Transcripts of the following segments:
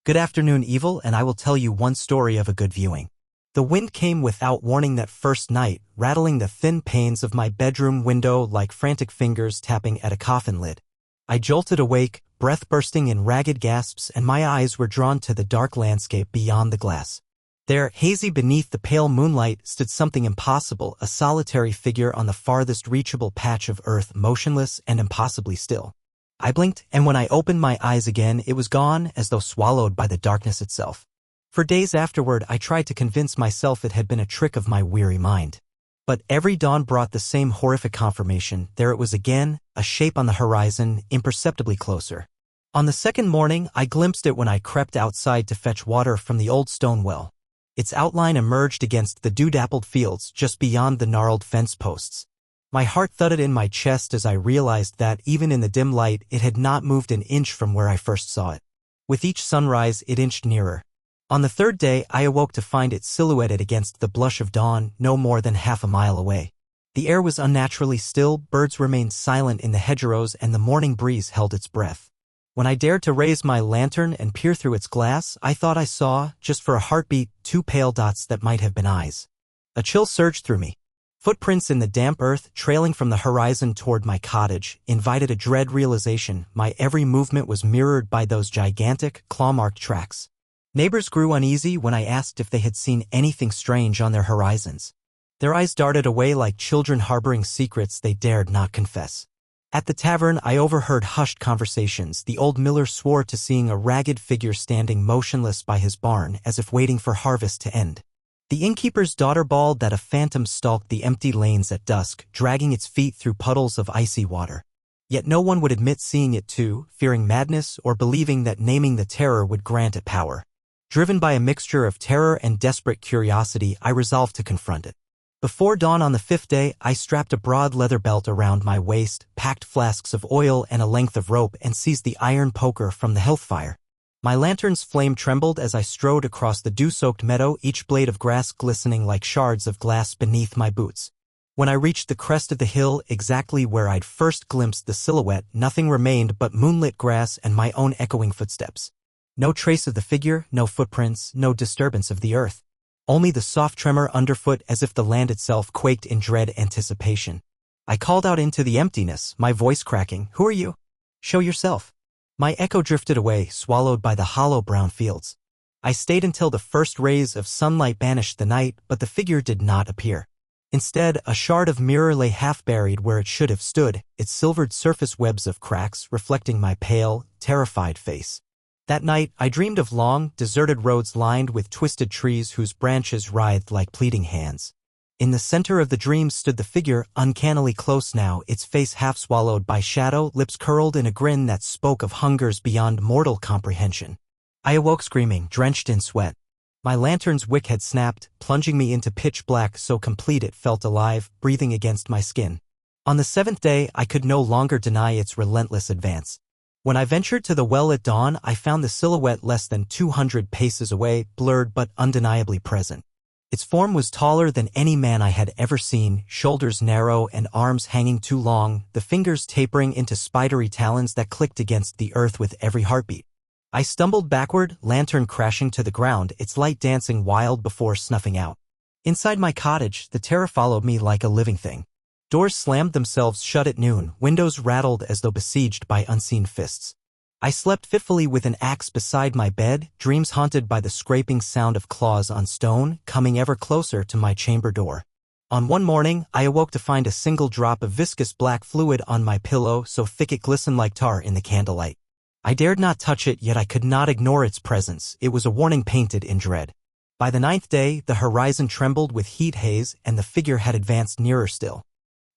Good afternoon, Evil, and I will tell you one story of a good viewing. The wind came without warning that first night, rattling the thin panes of my bedroom window like frantic fingers tapping at a coffin lid. I jolted awake, breath bursting in ragged gasps, and my eyes were drawn to the dark landscape beyond the glass. There, hazy beneath the pale moonlight, stood something impossible, a solitary figure on the farthest reachable patch of earth, motionless and impossibly still. I blinked, and when I opened my eyes again, it was gone, as though swallowed by the darkness itself. For days afterward, I tried to convince myself it had been a trick of my weary mind. But every dawn brought the same horrific confirmation. There it was again, a shape on the horizon, imperceptibly closer. On the second morning, I glimpsed it when I crept outside to fetch water from the old stone well. Its outline emerged against the dew-dappled fields just beyond the gnarled fence posts. My heart thudded in my chest as I realized that, even in the dim light, it had not moved an inch from where I first saw it. With each sunrise, it inched nearer. On the third day, I awoke to find it silhouetted against the blush of dawn, no more than half a mile away. The air was unnaturally still, birds remained silent in the hedgerows, and the morning breeze held its breath. When I dared to raise my lantern and peer through its glass, I thought I saw, just for a heartbeat, two pale dots that might have been eyes. A chill surged through me. Footprints in the damp earth, trailing from the horizon toward my cottage, invited a dread realization. My every movement was mirrored by those gigantic, claw-marked tracks. Neighbors grew uneasy when I asked if they had seen anything strange on their horizons. Their eyes darted away like children harboring secrets they dared not confess. At the tavern, I overheard hushed conversations. The old miller swore to seeing a ragged figure standing motionless by his barn, as if waiting for harvest to end. The innkeeper's daughter bawled that a phantom stalked the empty lanes at dusk, dragging its feet through puddles of icy water. Yet no one would admit seeing it too, fearing madness or believing that naming the terror would grant it power. Driven by a mixture of terror and desperate curiosity, I resolved to confront it. Before dawn on the fifth day, I strapped a broad leather belt around my waist, packed flasks of oil and a length of rope, and seized the iron poker from the hearth fire. My lantern's flame trembled as I strode across the dew-soaked meadow, each blade of grass glistening like shards of glass beneath my boots. When I reached the crest of the hill, exactly where I'd first glimpsed the silhouette, nothing remained but moonlit grass and my own echoing footsteps. No trace of the figure, no footprints, no disturbance of the earth. Only the soft tremor underfoot, as if the land itself quaked in dread anticipation. I called out into the emptiness, my voice cracking, "Who are you? Show yourself." My echo drifted away, swallowed by the hollow brown fields. I stayed until the first rays of sunlight banished the night, but the figure did not appear. Instead, a shard of mirror lay half-buried where it should have stood, its silvered surface webs of cracks reflecting my pale, terrified face. That night, I dreamed of long, deserted roads lined with twisted trees whose branches writhed like pleading hands. In the center of the dream stood the figure, uncannily close now, its face half swallowed by shadow, lips curled in a grin that spoke of hungers beyond mortal comprehension. I awoke screaming, drenched in sweat. My lantern's wick had snapped, plunging me into pitch black so complete it felt alive, breathing against my skin. On the seventh day, I could no longer deny its relentless advance. When I ventured to the well at dawn, I found the silhouette less than 200 paces away, blurred but undeniably present. Its form was taller than any man I had ever seen, shoulders narrow and arms hanging too long, the fingers tapering into spidery talons that clicked against the earth with every heartbeat. I stumbled backward, lantern crashing to the ground, its light dancing wild before snuffing out. Inside my cottage, the terror followed me like a living thing. Doors slammed themselves shut at noon, windows rattled as though besieged by unseen fists. I slept fitfully with an axe beside my bed, dreams haunted by the scraping sound of claws on stone, coming ever closer to my chamber door. On one morning, I awoke to find a single drop of viscous black fluid on my pillow, so thick it glistened like tar in the candlelight. I dared not touch it, yet I could not ignore its presence. It was a warning painted in dread. By the ninth day, the horizon trembled with heat haze, and the figure had advanced nearer still.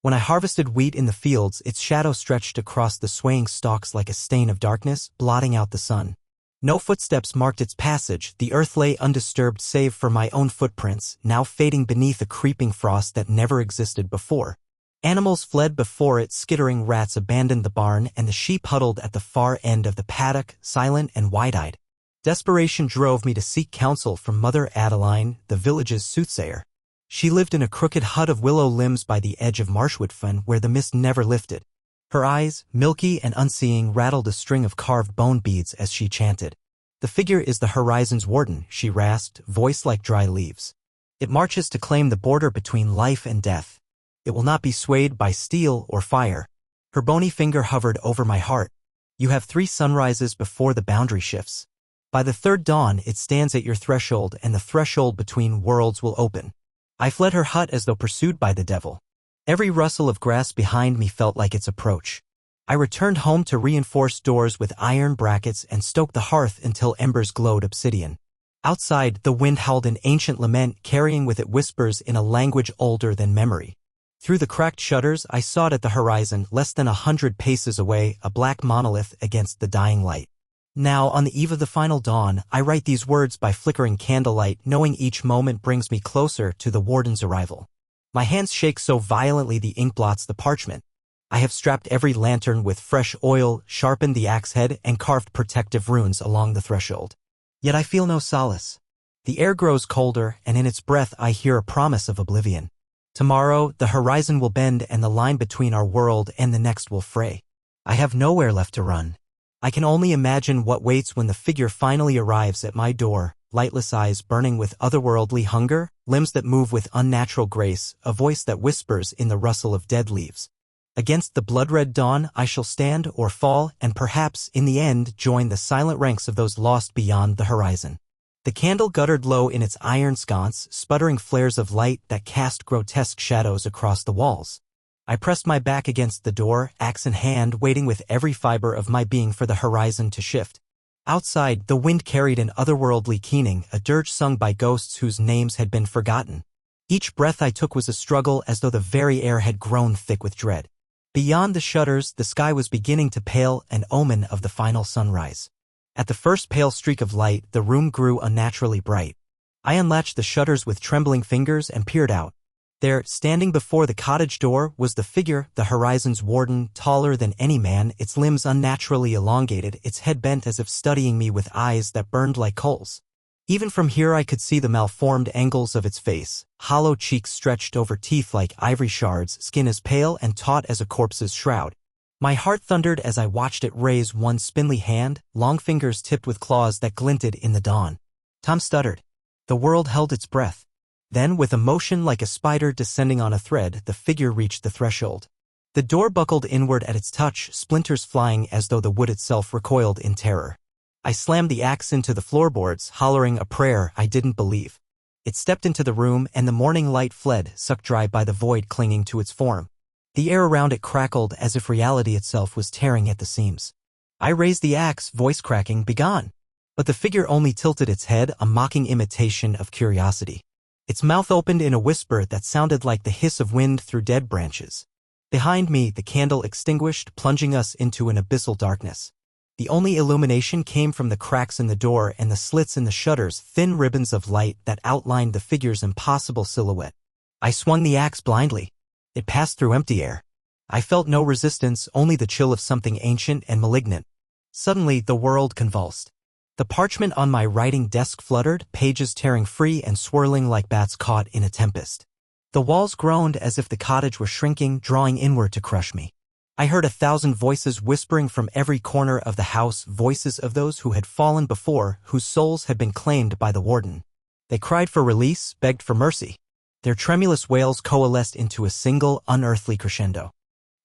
When I harvested wheat in the fields, its shadow stretched across the swaying stalks like a stain of darkness, blotting out the sun. No footsteps marked its passage, the earth lay undisturbed save for my own footprints, now fading beneath a creeping frost that never existed before. Animals fled before it, skittering rats abandoned the barn, and the sheep huddled at the far end of the paddock, silent and wide-eyed. Desperation drove me to seek counsel from Mother Adeline, the village's soothsayer. She lived in a crooked hut of willow limbs by the edge of Marshwood Fen where the mist never lifted. Her eyes, milky and unseeing, rattled a string of carved bone beads as she chanted. "The figure is the horizon's warden," she rasped, voice like dry leaves. "It marches to claim the border between life and death. It will not be swayed by steel or fire." Her bony finger hovered over my heart. "You have 3 sunrises before the boundary shifts. By the 3rd dawn it stands at your threshold, and the threshold between worlds will open." I fled her hut as though pursued by the devil. Every rustle of grass behind me felt like its approach. I returned home to reinforce doors with iron brackets and stoke the hearth until embers glowed obsidian. Outside, the wind howled an ancient lament, carrying with it whispers in a language older than memory. Through the cracked shutters, I saw at the horizon, less than 100 paces away, a black monolith against the dying light. Now, on the eve of the final dawn, I write these words by flickering candlelight, knowing each moment brings me closer to the warden's arrival. My hands shake so violently the ink blots the parchment. I have strapped every lantern with fresh oil, sharpened the axe head, and carved protective runes along the threshold. Yet I feel no solace. The air grows colder, and in its breath I hear a promise of oblivion. Tomorrow, the horizon will bend and the line between our world and the next will fray. I have nowhere left to run. I can only imagine what waits when the figure finally arrives at my door, lightless eyes burning with otherworldly hunger, limbs that move with unnatural grace, a voice that whispers in the rustle of dead leaves. Against the blood-red dawn I shall stand or fall, and perhaps, in the end, join the silent ranks of those lost beyond the horizon. The candle guttered low in its iron sconce, sputtering flares of light that cast grotesque shadows across the walls. I pressed my back against the door, axe in hand, waiting with every fiber of my being for the horizon to shift. Outside, the wind carried an otherworldly keening, a dirge sung by ghosts whose names had been forgotten. Each breath I took was a struggle, as though the very air had grown thick with dread. Beyond the shutters, the sky was beginning to pale, an omen of the final sunrise. At the first pale streak of light, the room grew unnaturally bright. I unlatched the shutters with trembling fingers and peered out. There, standing before the cottage door, was the figure, the horizon's warden, taller than any man, its limbs unnaturally elongated, its head bent as if studying me with eyes that burned like coals. Even from here I could see the malformed angles of its face, hollow cheeks stretched over teeth like ivory shards, skin as pale and taut as a corpse's shroud. My heart thundered as I watched it raise one spindly hand, long fingers tipped with claws that glinted in the dawn. Tom stuttered. The world held its breath. Then, with a motion like a spider descending on a thread, the figure reached the threshold. The door buckled inward at its touch, splinters flying as though the wood itself recoiled in terror. I slammed the axe into the floorboards, hollering a prayer I didn't believe. It stepped into the room, and the morning light fled, sucked dry by the void clinging to its form. The air around it crackled as if reality itself was tearing at the seams. I raised the axe, voice cracking, "Begone!" But the figure only tilted its head, a mocking imitation of curiosity. Its mouth opened in a whisper that sounded like the hiss of wind through dead branches. Behind me, the candle extinguished, plunging us into an abyssal darkness. The only illumination came from the cracks in the door and the slits in the shutters, thin ribbons of light that outlined the figure's impossible silhouette. I swung the axe blindly. It passed through empty air. I felt no resistance, only the chill of something ancient and malignant. Suddenly, the world convulsed. The parchment on my writing desk fluttered, pages tearing free and swirling like bats caught in a tempest. The walls groaned as if the cottage were shrinking, drawing inward to crush me. I heard 1,000 voices whispering from every corner of the house, voices of those who had fallen before, whose souls had been claimed by the warden. They cried for release, begged for mercy. Their tremulous wails coalesced into a single, unearthly crescendo.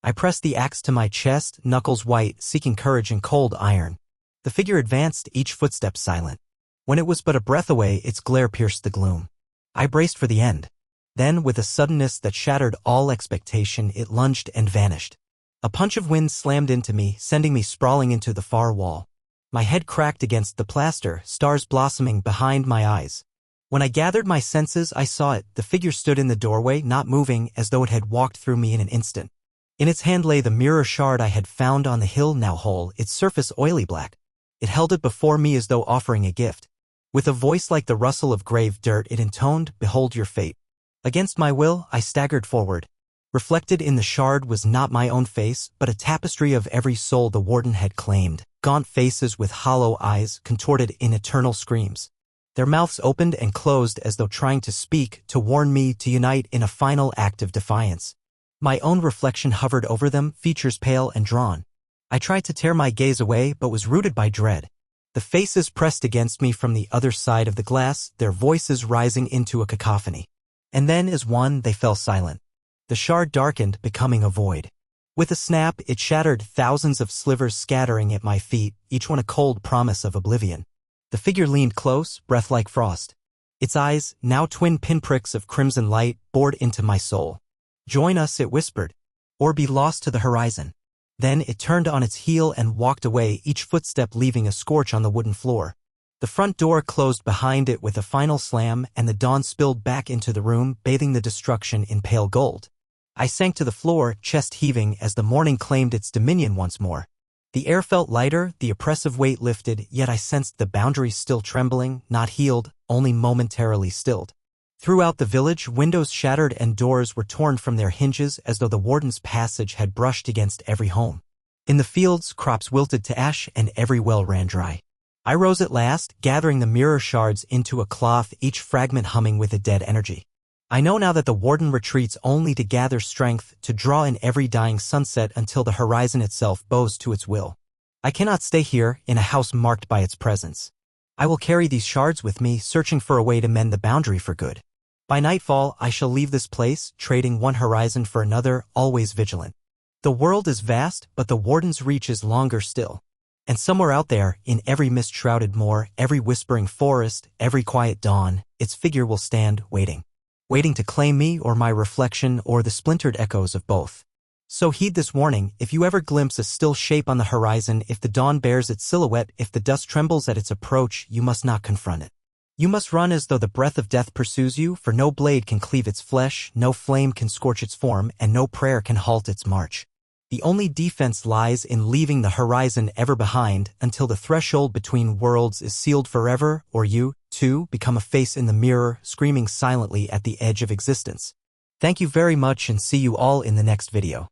I pressed the axe to my chest, knuckles white, seeking courage in cold iron. The figure advanced, each footstep silent. When it was but a breath away, its glare pierced the gloom. I braced for the end. Then, with a suddenness that shattered all expectation, it lunged and vanished. A punch of wind slammed into me, sending me sprawling into the far wall. My head cracked against the plaster, stars blossoming behind my eyes. When I gathered my senses, I saw it. The figure stood in the doorway, not moving, as though it had walked through me in an instant. In its hand lay the mirror shard I had found on the hill, now whole, its surface oily black. It held it before me as though offering a gift. With a voice like the rustle of grave dirt, it intoned, "Behold your fate." Against my will, I staggered forward. Reflected in the shard was not my own face, but a tapestry of every soul the warden had claimed, gaunt faces with hollow eyes, contorted in eternal screams. Their mouths opened and closed as though trying to speak, to warn me, to unite in a final act of defiance. My own reflection hovered over them, features pale and drawn. I tried to tear my gaze away, but was rooted by dread. The faces pressed against me from the other side of the glass, their voices rising into a cacophony. And then, as one, they fell silent. The shard darkened, becoming a void. With a snap, it shattered, thousands of slivers scattering at my feet, each one a cold promise of oblivion. The figure leaned close, breath like frost. Its eyes, now twin pinpricks of crimson light, bored into my soul. "Join us," it whispered, "or be lost to the horizon." Then it turned on its heel and walked away, each footstep leaving a scorch on the wooden floor. The front door closed behind it with a final slam, and the dawn spilled back into the room, bathing the destruction in pale gold. I sank to the floor, chest heaving, as the morning claimed its dominion once more. The air felt lighter, the oppressive weight lifted, yet I sensed the boundaries still trembling, not healed, only momentarily stilled. Throughout the village, windows shattered and doors were torn from their hinges as though the Warden's passage had brushed against every home. In the fields, crops wilted to ash and every well ran dry. I rose at last, gathering the mirror shards into a cloth, each fragment humming with a dead energy. I know now that the Warden retreats only to gather strength, to draw in every dying sunset until the horizon itself bows to its will. I cannot stay here, in a house marked by its presence. I will carry these shards with me, searching for a way to mend the boundary for good. By nightfall, I shall leave this place, trading one horizon for another, always vigilant. The world is vast, but the Warden's reach is longer still. And somewhere out there, in every mist-shrouded moor, every whispering forest, every quiet dawn, its figure will stand, waiting. Waiting to claim me or my reflection or the splintered echoes of both. So heed this warning: if you ever glimpse a still shape on the horizon, if the dawn bears its silhouette, if the dust trembles at its approach, you must not confront it. You must run as though the breath of death pursues you, for no blade can cleave its flesh, no flame can scorch its form, and no prayer can halt its march. The only defense lies in leaving the horizon ever behind until the threshold between worlds is sealed forever, or you, too, become a face in the mirror, screaming silently at the edge of existence. Thank you very much and see you all in the next video.